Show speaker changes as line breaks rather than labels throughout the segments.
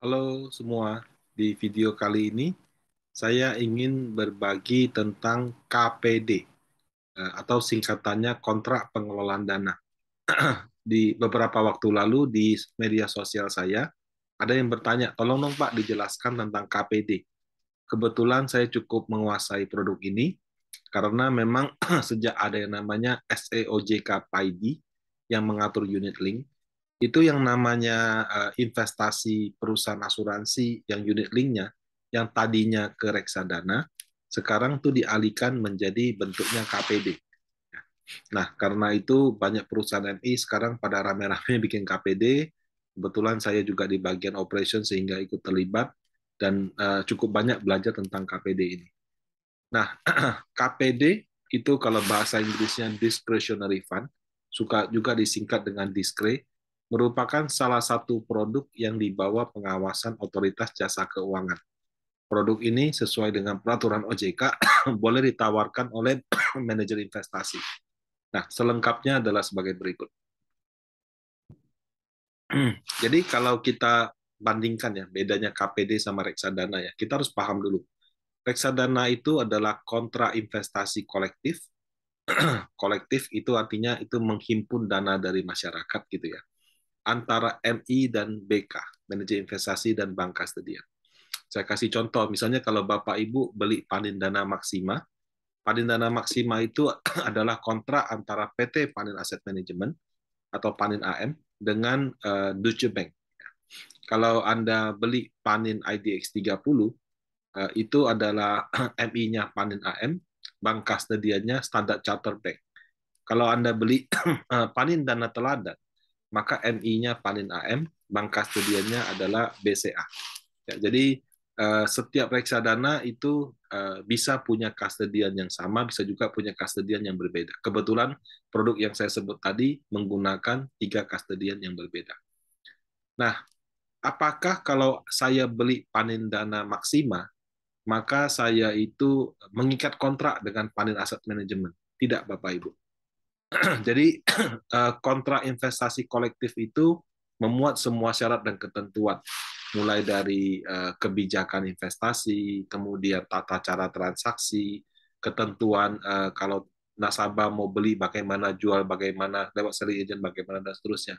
Halo semua, di video kali ini saya ingin berbagi tentang KPD atau singkatannya kontrak pengelolaan dana. Di beberapa waktu lalu di media sosial saya ada yang bertanya, tolong dong Pak dijelaskan tentang KPD. Kebetulan saya cukup menguasai produk ini karena memang sejak ada yang namanya SEOJK PID yang mengatur unit link, itu yang namanya investasi perusahaan asuransi yang unit linknya yang tadinya ke reksadana sekarang tuh dialihkan menjadi bentuknya KPD. Nah, karena itu banyak perusahaan MI sekarang pada rame-rame bikin KPD. Kebetulan saya juga di bagian operation sehingga ikut terlibat dan cukup banyak belajar tentang KPD ini. Nah, KPD itu kalau bahasa Inggrisnya discretionary fund, suka juga disingkat dengan DISCRE, merupakan salah satu produk yang dibawa pengawasan otoritas jasa keuangan. Produk ini sesuai dengan peraturan OJK boleh ditawarkan oleh manajer investasi. Nah, selengkapnya adalah sebagai berikut. Jadi kalau kita bandingkan ya bedanya KPD sama reksadana ya, kita harus paham dulu. Reksadana itu adalah kontra investasi kolektif. Kolektif itu artinya itu menghimpun dana dari masyarakat gitu ya. Antara MI dan BK, manajer investasi dan bank kastodian. Saya kasih contoh, misalnya kalau Bapak Ibu beli Panin Dana Maksima, Panin Dana Maksima itu adalah kontrak antara PT Panin Asset Management atau Panin AM dengan Deutsche Bank. Kalau Anda beli Panin IDX 30, itu adalah MI-nya Panin AM, bank kastodiannya Standard Chartered Bank. Kalau Anda beli Panin Dana Teladan, maka MI-nya Panin AM, bank kastodiannya adalah BCA. Ya, jadi setiap reksadana itu bisa punya kastodian yang sama, bisa juga punya kastodian yang berbeda. Kebetulan produk yang saya sebut tadi menggunakan 3 kastodian yang berbeda. Nah, apakah kalau saya beli Panin Dana Maksima, maka saya itu mengikat kontrak dengan Panin Asset Management? Tidak, Bapak Ibu. Jadi kontrak investasi kolektif itu memuat semua syarat dan ketentuan, mulai dari kebijakan investasi, kemudian tata cara transaksi, ketentuan kalau nasabah mau beli bagaimana, jual bagaimana, lewat selling agent bagaimana, dan seterusnya.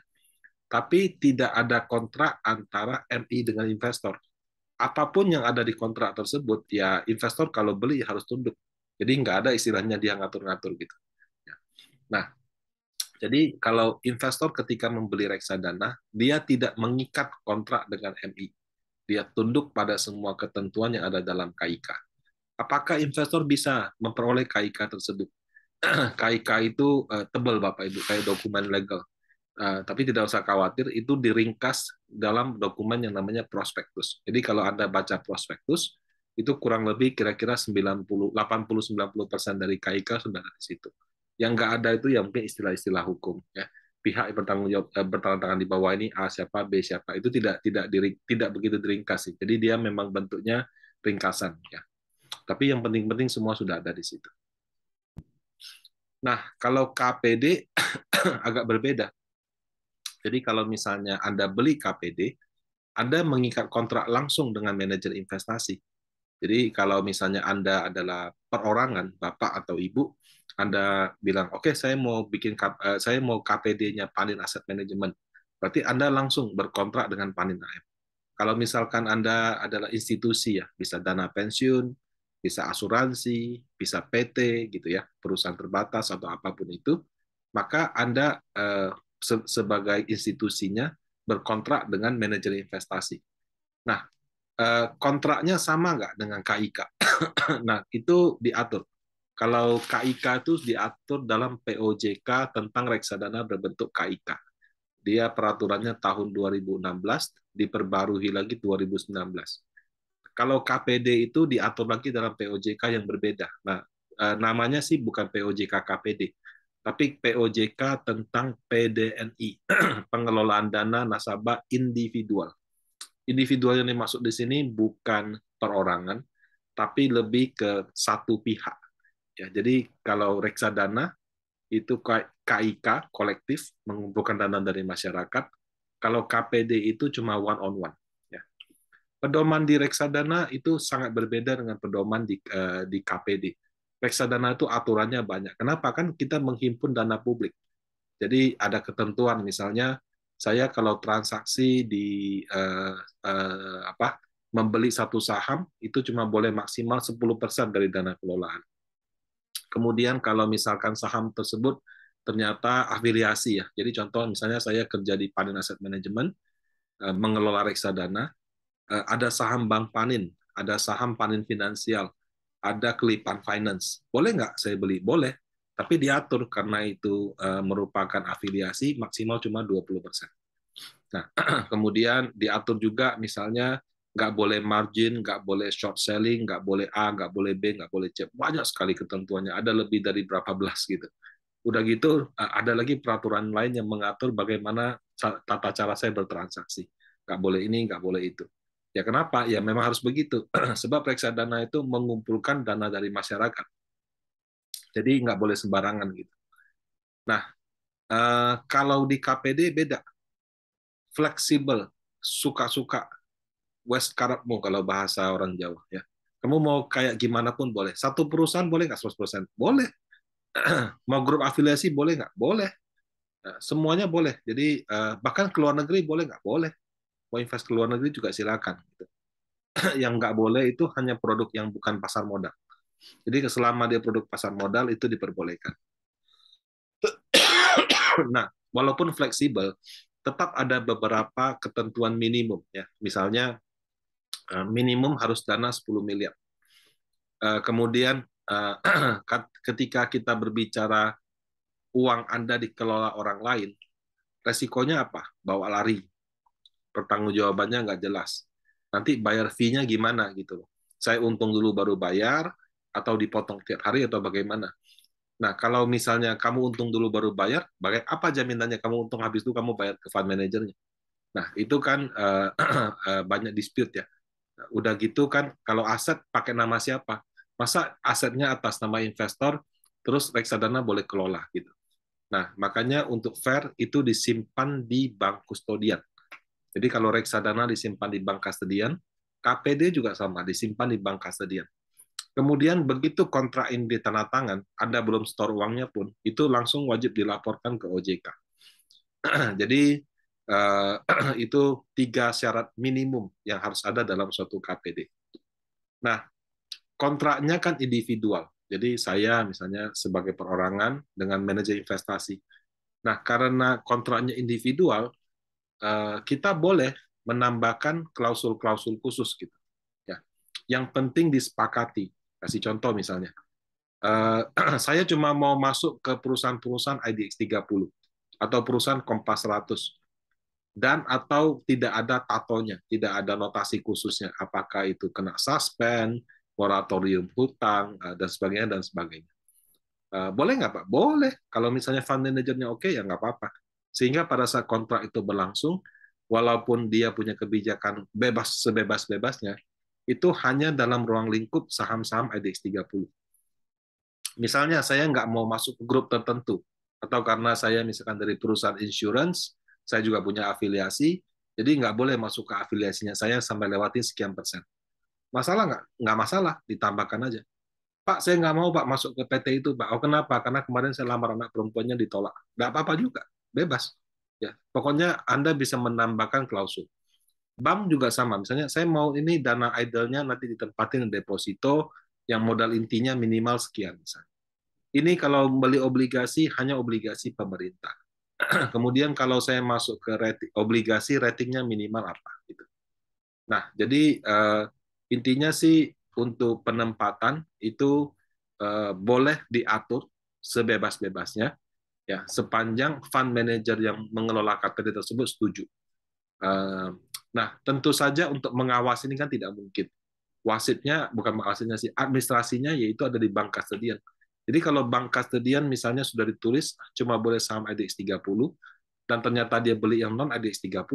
Tapi tidak ada kontrak antara MI dengan investor. Apapun yang ada di kontrak tersebut, ya investor kalau beli harus tunduk. Jadi nggak ada istilahnya dia ngatur-ngatur gitu. Nah, jadi kalau investor ketika membeli reksadana, dia tidak mengikat kontrak dengan MI. Dia tunduk pada semua ketentuan yang ada dalam KIK. Apakah investor bisa memperoleh KIK tersebut? KIK itu tebal Bapak Ibu, kayak dokumen legal. Tapi tidak usah khawatir, itu diringkas dalam dokumen yang namanya prospektus. Jadi kalau Anda baca prospektus, itu kurang lebih kira-kira 80-90% dari KIK sudah ada di situ. Yang nggak ada itu ya mungkin istilah-istilah hukum. Ya. Pihak yang bertanggung jawab bertanggung tangan di bawah ini A siapa B siapa itu tidak begitu diringkas sih. Jadi dia memang bentuknya ringkasan ya. Tapi yang penting-penting semua sudah ada di situ. Nah, kalau KPD agak berbeda. Jadi kalau misalnya Anda beli KPD, Anda mengikat kontrak langsung dengan manajer investasi. Jadi kalau misalnya Anda adalah perorangan, Bapak atau Ibu, Anda bilang, oke, saya mau saya mau KPD-nya Panin Asset Management. Berarti Anda langsung berkontrak dengan Panin AM. Kalau misalkan Anda adalah institusi ya, bisa dana pensiun, bisa asuransi, bisa PT gitu ya, perusahaan terbatas atau apapun itu, maka Anda sebagai institusinya berkontrak dengan manajer investasi. Nah, kontraknya sama nggak dengan KIK? Nah, itu diatur. Kalau KIK itu diatur dalam POJK tentang reksadana berbentuk KIK. Dia peraturannya tahun 2016, diperbarui lagi 2019. Kalau KPD itu diatur lagi dalam POJK yang berbeda. Nah, namanya sih bukan POJK KPD, tapi POJK tentang PDNI, pengelolaan dana nasabah individual. Individual yang dimaksud di sini bukan perorangan, tapi lebih ke satu pihak. Ya, jadi kalau reksadana itu KIK kolektif mengumpulkan dana dari masyarakat. Kalau KPD itu cuma one on one. Ya. Pedoman di reksadana itu sangat berbeda dengan pedoman di KPD. Reksadana itu aturannya banyak. Kenapa? Kan kita menghimpun dana publik. Jadi ada ketentuan, misalnya saya kalau transaksi di apa membeli satu saham itu cuma boleh maksimal 10% dari dana kelolaan. Kemudian kalau misalkan saham tersebut ternyata afiliasi ya. Jadi contoh misalnya saya kerja di Panin Asset Management, mengelola reksadana, ada saham Bank Panin, ada saham Panin Finansial, ada Kelipan Finance. Boleh nggak saya beli? Boleh. Tapi diatur karena itu merupakan afiliasi maksimal cuma 20%. Nah, kemudian diatur juga misalnya nggak boleh margin, nggak boleh short selling, nggak boleh A, nggak boleh B, nggak boleh C. Banyak sekali ketentuannya, ada lebih dari berapa belas gitu. Udah gitu, ada lagi peraturan lain yang mengatur bagaimana tata cara saya bertransaksi. Nggak boleh ini, nggak boleh itu. Ya kenapa? Ya memang harus begitu. Sebab reksadana itu mengumpulkan dana dari masyarakat. Jadi nggak boleh sembarangan gitu. Nah, kalau di KPD beda. Fleksibel, suka-suka, West karapmu kalau bahasa orang Jawa ya. Kamu mau kayak gimana pun boleh. Satu perusahaan boleh nggak 100%? Boleh. Mau grup afiliasi boleh nggak? Boleh. Semuanya boleh. Jadi bahkan ke luar negeri boleh nggak? Boleh. Mau invest ke luar negeri juga silakan. Yang nggak boleh itu hanya produk yang bukan pasar modal. Jadi selama dia produk pasar modal itu diperbolehkan. Nah, walaupun fleksibel, tetap ada beberapa ketentuan minimum ya. Misalnya minimum harus dana 10 miliar. Kemudian ketika kita berbicara uang Anda dikelola orang lain, resikonya apa? Bawa lari, pertanggungjawabannya nggak jelas. Nanti bayar fee-nya gimana gitu loh. Saya untung dulu baru bayar, atau dipotong tiap hari atau bagaimana. Nah, kalau misalnya kamu untung dulu baru bayar, apa jaminannya kamu untung habis itu kamu bayar ke fund manajernya? Nah, itu kan banyak dispute ya. Udah gitu kan, kalau aset pakai nama siapa? Masa asetnya atas nama investor, terus reksadana boleh kelola gitu. Nah, makanya untuk fair itu disimpan di bank kustodian. Jadi kalau reksadana disimpan di bank kustodian, KPD juga sama, disimpan di bank kustodian. Kemudian begitu kontrak ini ditandatangan, Anda belum store uangnya pun, itu langsung wajib dilaporkan ke OJK. Jadi itu 3 syarat minimum yang harus ada dalam suatu KPD. Nah, kontraknya kan individual. Jadi saya misalnya sebagai perorangan dengan manajer investasi. Nah, karena kontraknya individual, kita boleh menambahkan klausul-klausul khusus gitu. Ya, yang penting disepakati. Kasih contoh misalnya, saya cuma mau masuk ke perusahaan-perusahaan IDX 30 atau perusahaan Kompas 100 dan atau tidak ada tatonya, tidak ada notasi khususnya, apakah itu kena suspend, moratorium hutang, dan sebagainya dan sebagainya. Boleh nggak Pak? Boleh. Kalau misalnya fund manajernya oke ya nggak apa-apa. Sehingga pada saat kontrak itu berlangsung, walaupun dia punya kebijakan bebas sebebas-bebasnya, itu hanya dalam ruang lingkup saham-saham IDX 30. Misalnya saya nggak mau masuk ke grup tertentu, atau karena saya misalkan dari perusahaan insurance, saya juga punya afiliasi, jadi nggak boleh masuk ke afiliasinya saya sampai lewatin sekian persen. Masalah nggak? Nggak masalah, ditambahkan aja. Pak, saya nggak mau Pak masuk ke PT itu, Pak. Oh, kenapa? Karena kemarin saya lamar anak perempuannya ditolak. Nggak apa-apa juga, bebas. Ya, pokoknya Anda bisa menambahkan klausul. Bank juga sama. Misalnya saya mau ini dana idle-nya nanti ditempatin di deposito yang modal intinya minimal sekian. Misalnya. Ini kalau beli obligasi hanya obligasi pemerintah. Kemudian kalau saya masuk ke obligasi ratingnya minimal apa gitu. Nah, jadi intinya sih untuk penempatan itu boleh diatur sebebas-bebasnya ya sepanjang fund manager yang mengelola KPD tersebut setuju. Nah, tentu saja untuk mengawasi ini kan tidak mungkin. Wasitnya bukan wasitnya sih, administrasinya yaitu ada di bank kustodian. Jadi kalau bank kustodian misalnya sudah ditulis cuma boleh saham IDX 30 dan ternyata dia beli yang non IDX 30,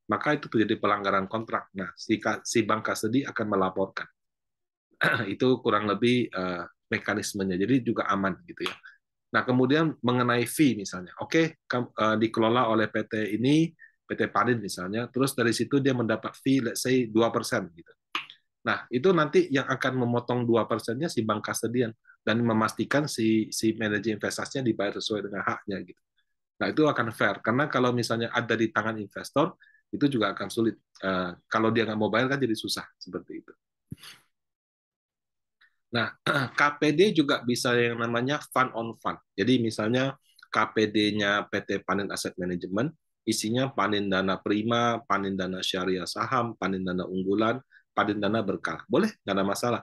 maka itu terjadi pelanggaran kontrak. Nah, si bank kustodi akan melaporkan. Itu kurang lebih mekanismenya. Jadi juga aman gitu ya. Nah, kemudian mengenai fee misalnya. Oke, dikelola oleh PT ini, PT Panin misalnya, terus dari situ dia mendapat fee, let's say 2%. Gitu. Nah, itu nanti yang akan memotong 2%-nya si bank custodian dan memastikan si manajer investasinya dibayar sesuai dengan haknya. Gitu. Nah, itu akan fair. Karena kalau misalnya ada di tangan investor, itu juga akan sulit. Kalau dia nggak mau bayar, kan jadi susah. Seperti itu. Nah, KPD juga bisa yang namanya fund on fund. Jadi misalnya KPD-nya PT Panin Asset Management, isinya panin dana prima, panin dana syariah saham, panin dana unggulan, panin dana berkah. Boleh, nggak ada masalah.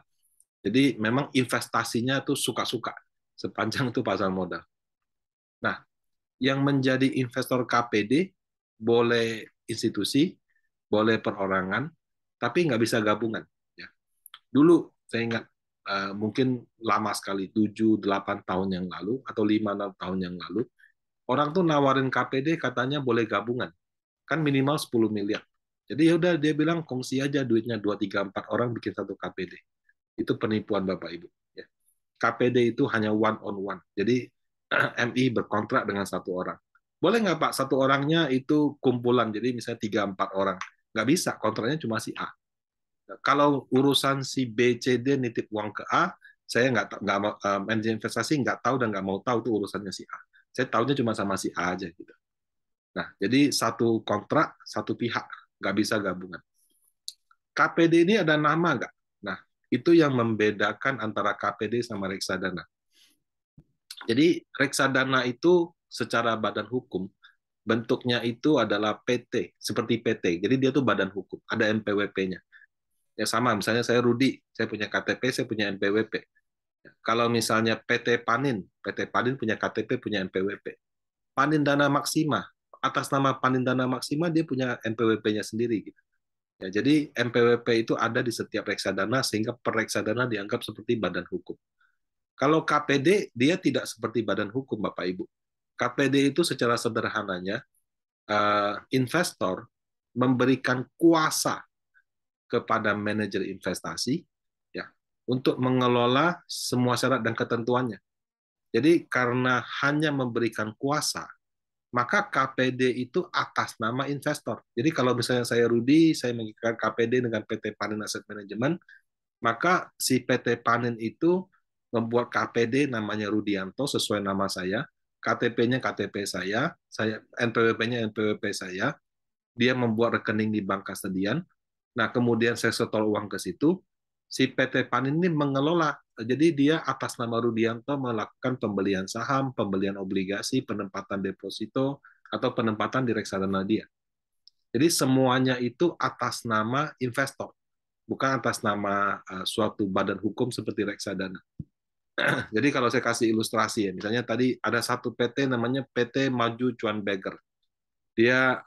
Jadi memang investasinya tuh suka-suka, sepanjang itu pasar modal. Nah, yang menjadi investor KPD boleh institusi, boleh perorangan, tapi nggak bisa gabungan. Ya. Dulu saya ingat mungkin lama sekali 7-8 tahun yang lalu atau 5-6 tahun yang lalu orang tuh nawarin KPD katanya boleh gabungan kan minimal 10 miliar. Jadi ya udah dia bilang kongsi aja duitnya 2 3 4 orang bikin satu KPD. Itu penipuan Bapak Ibu ya. KPD itu hanya one on one. Jadi MI berkontrak dengan satu orang. Boleh nggak Pak satu orangnya itu kumpulan jadi misalnya 3 4 orang. Nggak bisa, kontraknya cuma si A. Kalau urusan si B, C, D nitip uang ke A, saya nggak manajer investasi nggak tahu dan nggak mau tahu tuh urusannya si A. Saya tahunya cuma sama si A aja gitu. Nah, jadi satu kontrak satu pihak nggak bisa gabungan. KPD ini ada nama nggak? Nah, itu yang membedakan antara KPD sama reksadana. Jadi reksadana itu secara badan hukum bentuknya itu adalah PT, seperti PT. Jadi dia tuh badan hukum, ada NPWP-nya. Ya sama, misalnya saya Rudi, saya punya KTP, saya punya NPWP. Kalau misalnya PT Panin, PT Panin punya KTP, punya NPWP. Panin Dana Maksima, atas nama Panin Dana Maksima dia punya NPWP-nya sendiri. Gitu. Ya, jadi NPWP itu ada di setiap reksadana sehingga per reksadana dianggap seperti badan hukum. Kalau KPD dia tidak seperti badan hukum Bapak Ibu. KPD itu secara sederhananya investor memberikan kuasa kepada manajer investasi ya untuk mengelola semua syarat dan ketentuannya. Jadi karena hanya memberikan kuasa, maka KPD itu atas nama investor. Jadi kalau misalnya saya Rudi, saya mengikat KPD dengan PT Panin Asset Management, maka si PT Panin itu membuat KPD namanya Rudianto sesuai nama saya, KTP-nya KTP saya NPWP-nya NPWP saya, dia membuat rekening di bank kastodian. Nah, kemudian saya setor uang ke situ, si PT Panin ini mengelola. Jadi dia atas nama Rudianto melakukan pembelian saham, pembelian obligasi, penempatan deposito, atau penempatan di reksadana dia. Jadi semuanya itu atas nama investor, bukan atas nama suatu badan hukum seperti reksadana. Jadi kalau saya kasih ilustrasi ya, misalnya tadi ada satu PT namanya PT Maju Cuan Beger. Dia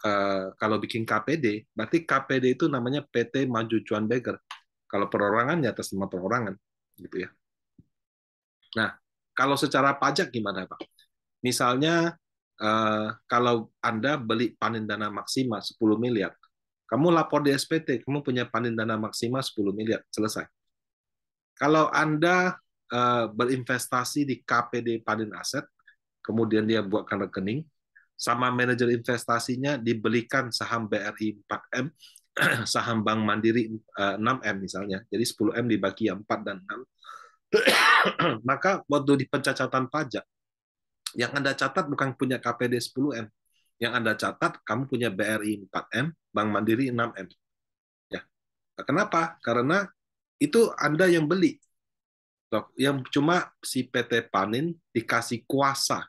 kalau bikin KPD, berarti KPD itu namanya PT Maju Cuan Beger. Kalau perorangan ya atas nama perorangan, gitu ya. Nah, kalau secara pajak gimana Pak? Misalnya kalau Anda beli panen dana maksima 10 miliar, kamu lapor di SPT, kamu punya panen dana maksima 10 miliar, selesai. Kalau Anda berinvestasi di KPD Panin Aset, kemudian dia buatkan rekening, sama manajer investasinya dibelikan saham BRI 4M, saham Bank Mandiri 6M misalnya, jadi 10M dibagi 4 dan 6, maka waktu di pencatatan pajak, yang Anda catat bukan punya KPD 10M, yang Anda catat kamu punya BRI 4M, Bank Mandiri 6M. Ya. Kenapa? Karena itu Anda yang beli. Yang cuma si PT Panin dikasih kuasa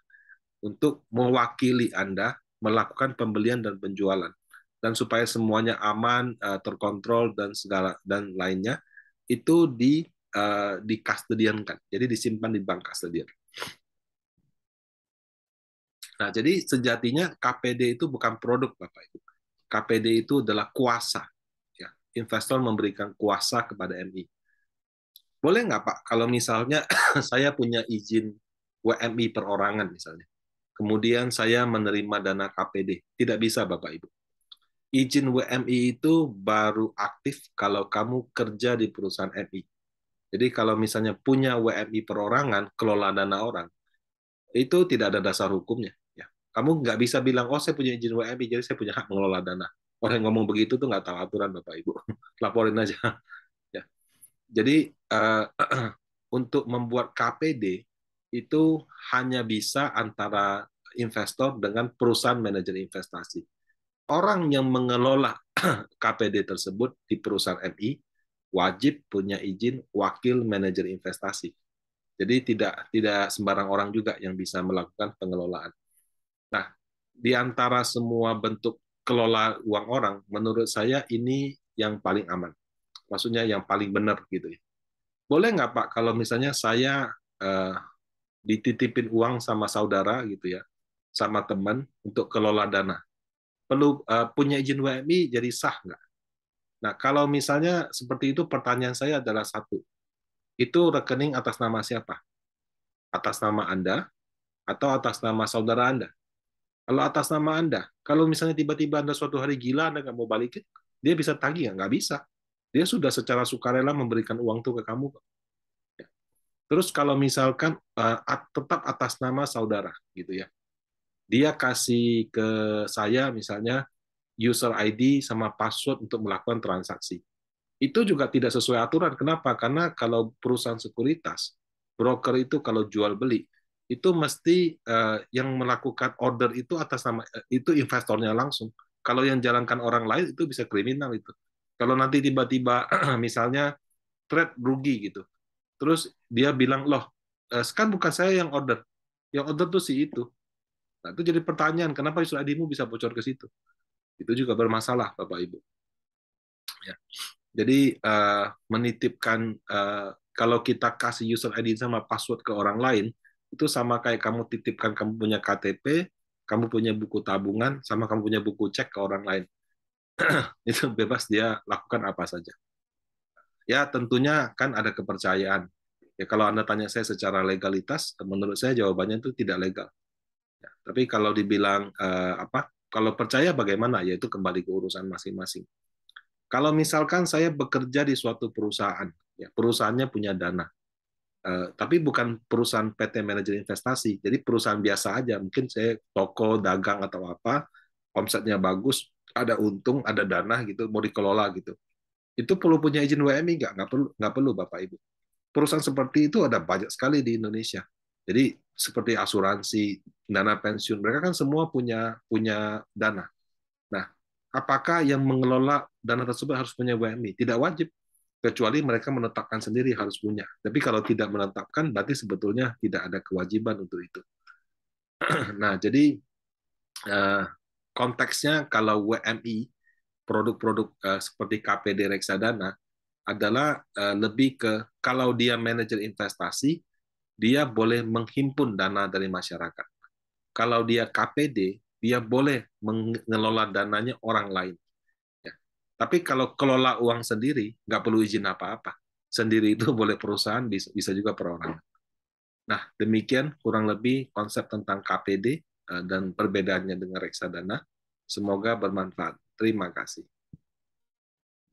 untuk mewakili Anda melakukan pembelian dan penjualan. Dan supaya semuanya aman, terkontrol dan segala dan lainnya itu dikastodiankan. Jadi disimpan di bank kastodian. Nah, jadi sejatinya KPD itu bukan produk Bapak Ibu. KPD itu adalah kuasa. Ya. Investor memberikan kuasa kepada MI. Boleh nggak Pak, kalau misalnya saya punya izin WMI perorangan misalnya, kemudian saya menerima dana KPD, tidak bisa Bapak Ibu. Izin WMI itu baru aktif kalau kamu kerja di perusahaan MI. Jadi kalau misalnya punya WMI perorangan, kelola dana orang, itu tidak ada dasar hukumnya. Ya. Kamu nggak bisa bilang, oh saya punya izin WMI, jadi saya punya hak mengelola dana. Orang yang ngomong begitu tuh nggak tahu aturan, Bapak Ibu. Laporin aja. Ya. Jadi untuk membuat KPD itu hanya bisa antara investor dengan perusahaan manajer investasi. Orang yang mengelola KPD tersebut di perusahaan MI wajib punya izin wakil manajer investasi. Jadi tidak sembarang orang juga yang bisa melakukan pengelolaan. Nah, di antara semua bentuk kelola uang orang, menurut saya ini yang paling aman. Maksudnya yang paling benar gitu ya. Boleh nggak Pak kalau misalnya saya eh, dititipin uang sama saudara gitu ya, sama teman untuk kelola dana. Perlu punya izin WMI jadi sah nggak? Nah, kalau misalnya seperti itu, pertanyaan saya adalah satu. Itu rekening atas nama siapa? Atas nama Anda atau atas nama saudara Anda? Kalau atas nama Anda, kalau misalnya tiba-tiba Anda suatu hari gila, Anda nggak mau balikin, dia bisa tagih nggak? Nggak bisa. Dia sudah secara sukarela memberikan uang itu ke kamu. Terus kalau misalkan tetap atas nama saudara, gitu ya, dia kasih ke saya misalnya user ID sama password untuk melakukan transaksi. Itu juga tidak sesuai aturan. Kenapa? Karena kalau perusahaan sekuritas, broker itu kalau jual beli, itu mesti yang melakukan order itu atas nama itu investornya langsung. Kalau yang jalankan orang lain itu bisa kriminal itu. Kalau nanti tiba-tiba misalnya trade rugi gitu, terus dia bilang loh, kan bukan saya yang order tuh si itu. Nah, itu jadi pertanyaan, kenapa user ID-mu bisa bocor ke situ? Itu juga bermasalah, Bapak Ibu. Ya. Jadi menitipkan kalau kita kasih user ID sama password ke orang lain itu sama kayak kamu titipkan kamu punya KTP, kamu punya buku tabungan, sama kamu punya buku cek ke orang lain. Itu bebas dia lakukan apa saja. Ya tentunya kan ada kepercayaan. Ya kalau Anda tanya saya secara legalitas, menurut saya jawabannya itu tidak legal. Ya, tapi kalau dibilang apa? Kalau percaya bagaimana? Ya itu kembali ke urusan masing-masing. Kalau misalkan saya bekerja di suatu perusahaan, ya, perusahaannya punya dana, tapi bukan perusahaan PT manajer investasi, jadi perusahaan biasa aja, mungkin saya toko, dagang atau apa, omsetnya bagus, ada untung, ada dana gitu, mau dikelola gitu. Itu perlu punya izin WMI nggak? Nggak perlu Bapak Ibu. Perusahaan seperti itu ada banyak sekali di Indonesia. Jadi seperti asuransi, dana pensiun, mereka kan semua punya punya dana. Nah, apakah yang mengelola dana tersebut harus punya WMI? Tidak wajib, kecuali mereka menetapkan sendiri harus punya. Tapi kalau tidak menetapkan, berarti sebetulnya tidak ada kewajiban untuk itu. Nah, jadi eh, konteksnya kalau WMI, produk-produk seperti KPD Reksadana, adalah lebih ke kalau dia manajer investasi, dia boleh menghimpun dana dari masyarakat. Kalau dia KPD, dia boleh mengelola dananya orang lain. Ya. Tapi kalau kelola uang sendiri, nggak perlu izin apa-apa. Sendiri itu boleh perusahaan, bisa juga perorangan. Nah, demikian kurang lebih konsep tentang KPD dan perbedaannya dengan reksadana. Semoga bermanfaat. Terima kasih.